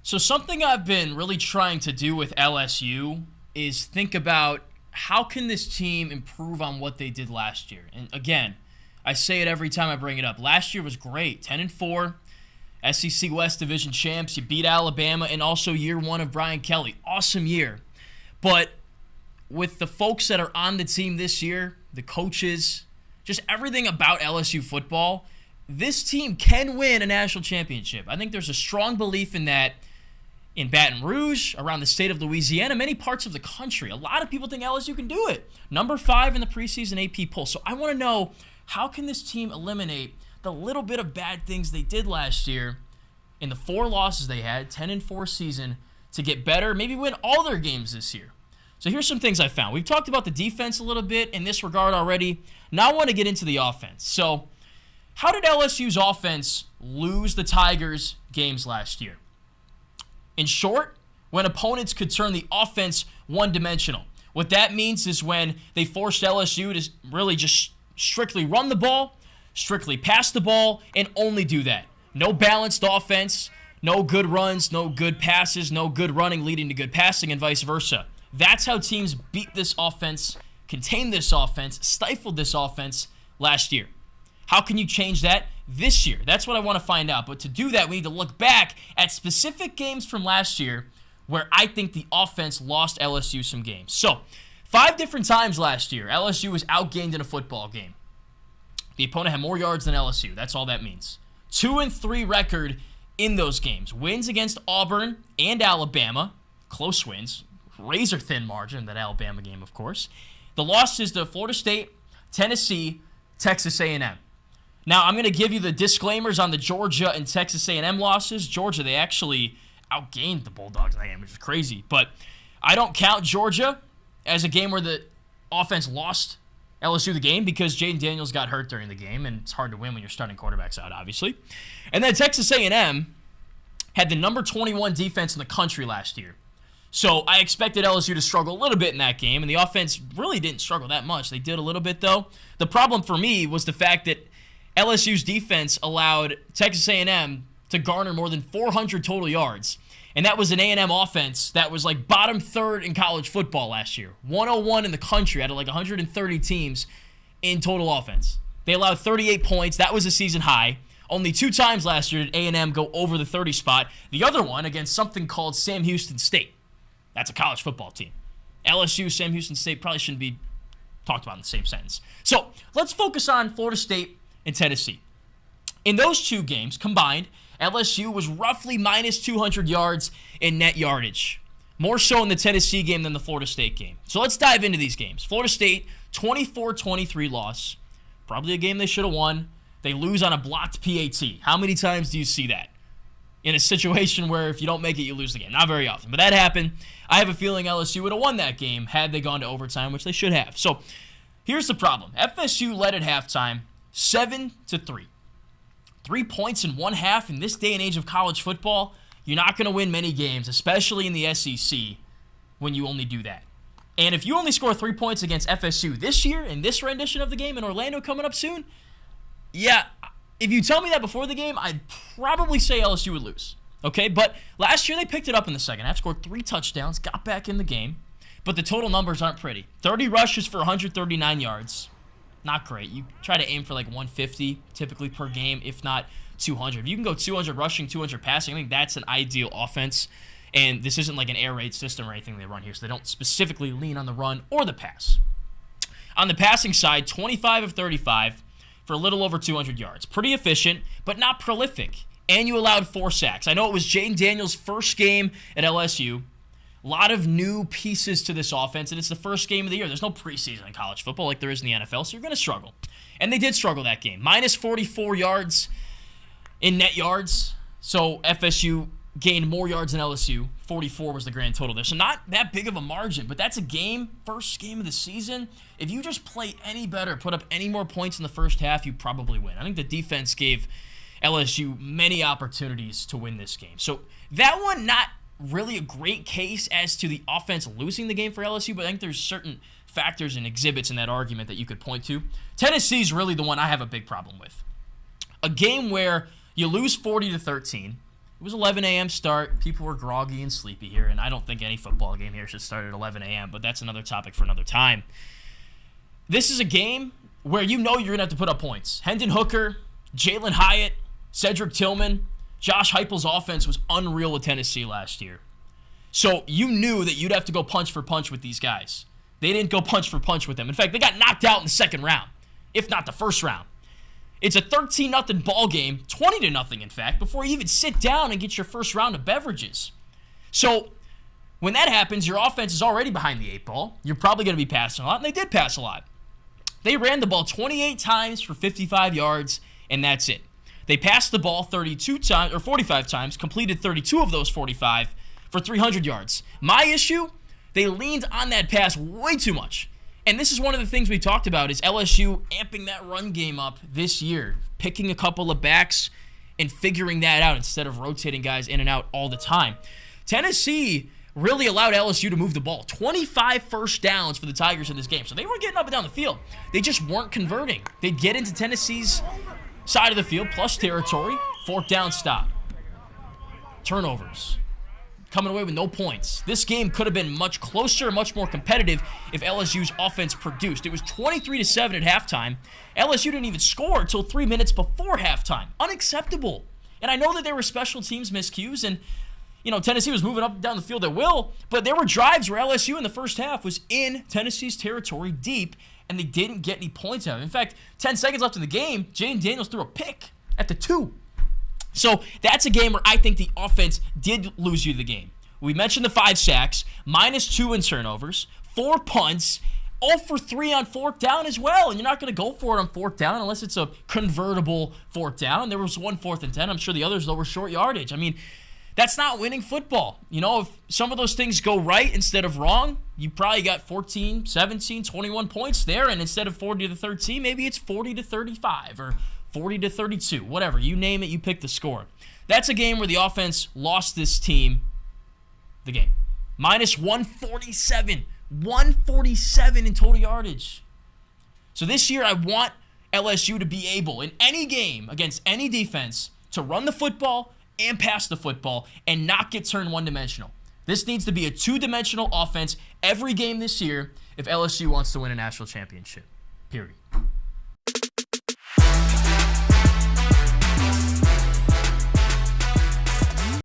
So something I've been really trying to do with LSU is think about how can this team improve on what they did last year. And again, I say it every time I bring it up. Last year was great, 10-4, SEC West Division champs. You beat Alabama, and also year one of Brian Kelly. Awesome year. But with the folks that are on the team this year, the coaches, just everything about LSU football, this team can win a national championship. I think there's a strong belief in that in Baton Rouge, around the state of Louisiana, many parts of the country. A lot of people think LSU can do it. Number 5 in the preseason AP poll. So I want to know, how can this team eliminate the little bit of bad things they did last year in the 4 losses they had, 10-4 season, to get better, maybe win all their games this year? So here's some things I found. We've talked about the defense a little bit in this regard already. Now I want to get into the offense. So how did LSU's offense lose the Tigers games last year? In short, when opponents could turn the offense one-dimensional. What that means is when they forced LSU to really just strictly run the ball, strictly pass the ball, and only do that. No balanced offense, no good runs, no good passes, no good running leading to good passing, and vice versa. That's how teams beat this offense, contained this offense, stifled this offense last year. How can you change that this year? That's what I want to find out. But to do that, we need to look back at specific games from last year where I think the offense lost LSU some games. So, 5 different times last year, LSU was outgained in a football game. The opponent had more yards than LSU. That's all that means. 2-3 record in those games. Wins against Auburn and Alabama. Close wins. Razor-thin margin, that Alabama game, of course. The losses to Florida State, Tennessee, Texas A&M. Now, I'm going to give you the disclaimers on the Georgia and Texas A&M losses. Georgia, they actually outgained the Bulldogs in that game, which is crazy. But I don't count Georgia as a game where the offense lost LSU the game because Jaden Daniels got hurt during the game, and it's hard to win when you're starting quarterbacks out, obviously. And then Texas A&M had the number 21 defense in the country last year. So I expected LSU to struggle a little bit in that game, and the offense really didn't struggle that much. They did a little bit, though. The problem for me was the fact that LSU's defense allowed Texas A&M to garner more than 400 total yards, and that was an A&M offense that was like bottom 3rd in college football last year. 101 in the country out of like 130 teams in total offense. They allowed 38 points. That was a season high. Only 2 times last year did A&M go over the 30 spot. The other one against something called Sam Houston State. That's a college football team. LSU, Sam Houston State probably shouldn't be talked about in the same sentence. So let's focus on Florida State and Tennessee. In those 2 games combined, LSU was roughly minus 200 yards in net yardage. More so in the Tennessee game than the Florida State game. So let's dive into these games. Florida State, 24-23 loss. Probably a game they should have won. They lose on a blocked PAT. How many times do you see that? In a situation where if you don't make it, you lose the game. Not very often, but that happened. I have a feeling LSU would have won that game had they gone to overtime, which they should have. So here's the problem. FSU led at halftime 7-3. 3 points in one half in this day and age of college football, you're not going to win many games, especially in the SEC, when you only do that. And if you only score 3 points against FSU this year in this rendition of the game in Orlando coming up soon, yeah, if you tell me that before the game, I'd probably say LSU would lose. Okay, but last year they picked it up in the second half, scored 3 touchdowns, got back in the game, but the total numbers aren't pretty. 30 rushes for 139 yards. Not great. You try to aim for like 150 typically per game, if not 200. If you can go 200 rushing, 200 passing, I think that's an ideal offense. And this isn't like an air raid system or anything they run here, so they don't specifically lean on the run or the pass. On the passing side, 25 of 35 for a little over 200 yards. Pretty efficient, but not prolific. And you allowed 4 sacks. I know it was Jaden Daniels' first game at LSU. A lot of new pieces to this offense, and it's the first game of the year. There's no preseason in college football like there is in the NFL, so you're going to struggle. And they did struggle that game. Minus 44 yards in net yards. So FSU gained more yards than LSU. 44 was the grand total there. So not that big of a margin, but that's a game, first game of the season. If you just play any better, put up any more points in the first half, you probably win. I think the defense gave LSU many opportunities to win this game. So that one, not really a great case as to the offense losing the game for LSU, but I think there's certain factors and exhibits in that argument that you could point to. Tennessee's really the one I have a big problem with. A game where you lose 40-13, It was 11 a.m. start. People were groggy and sleepy here, and I don't think any football game here should start at 11 a.m., but that's another topic for another time. This is a game where you know you're going to have to put up points. Hendon Hooker, Jalen Hyatt, Cedric Tillman, Josh Heupel's offense was unreal with Tennessee last year. So you knew that you'd have to go punch for punch with these guys. They didn't go punch for punch with them. In fact, they got knocked out in the second round, if not the first round. It's a 13-0 ball game, 20-0 in fact, before you even sit down and get your first round of beverages. So when that happens, your offense is already behind the 8 ball. You're probably going to be passing a lot, and they did pass a lot. They ran the ball 28 times for 55 yards, and that's it. They passed the ball 45 times, completed 32 of those 45 for 300 yards. My issue, they leaned on that pass way too much. And this is one of the things we talked about is LSU amping that run game up this year, picking a couple of backs and figuring that out instead of rotating guys in and out all the time. Tennessee really allowed LSU to move the ball. 25 first downs for the Tigers in this game. So they were getting up and down the field. They just weren't converting. They'd get into Tennessee's side of the field, plus territory, 4th down stop. Turnovers. Coming away with no points. This game could have been much closer, much more competitive if LSU's offense produced. It was 23-7 at halftime. LSU didn't even score until 3 minutes before halftime. Unacceptable. And I know that there were special teams miscues, and Tennessee was moving up and down the field at will, but there were drives where LSU in the first half was in Tennessee's territory deep, and they didn't get any points out of it. In fact, 10 seconds left in the game, Jayden Daniels threw a pick at the 2. So that's a game where I think the offense did lose you the game. We mentioned the 5 sacks, -2 in turnovers, 4 punts, 0 for 3 on 4th down as well. And you're not going to go for it on 4th down unless it's a convertible 4th down. There was one 4th and 10. I'm sure the others, though, were short yardage. I mean, that's not winning football. If some of those things go right instead of wrong, you probably got 14, 17, 21 points there. And instead of 40-13, maybe it's 40-35 or 40-32, whatever. You name it, you pick the score. That's a game where the offense lost this team the game. -147. 147 in total yardage. So this year, I want LSU to be able, in any game against any defense, to run the football and pass the football and not get turned one-dimensional. This needs to be a 2-dimensional offense every game this year if LSU wants to win a national championship. Period.